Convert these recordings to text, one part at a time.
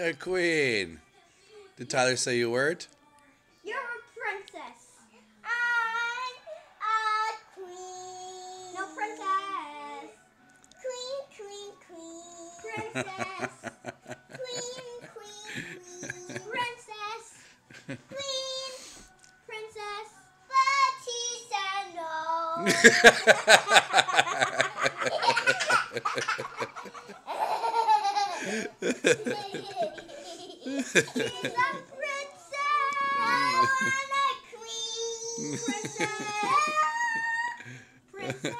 a queen. Did Tyler say you weren't? You're a princess. I'm a queen. No, princess. Queen, queen, queen. Princess. Queen, queen, queen. Princess. Queen. Princess. But he said no. She's a princess. I'm a queen. Princess.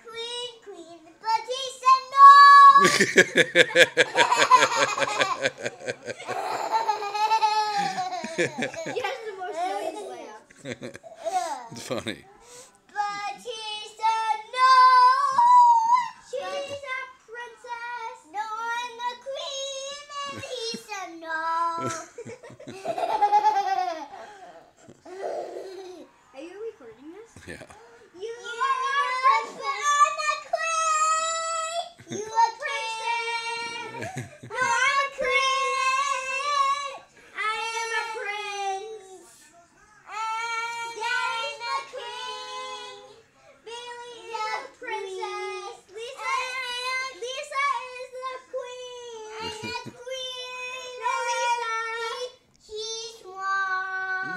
Queen, queen. But he said no. She has the most silliest laugh. It's funny. But he said no. She's a princess. No, I'm a queen. And he said no. Are you recording this? Yeah. You are a princess. I'm a queen. You a princess. No, I'm a queen. I am a prince. Daddy's the king. Billy's the princess. Lisa is the queen. I'm the queen. No, Lisa. She's wrong.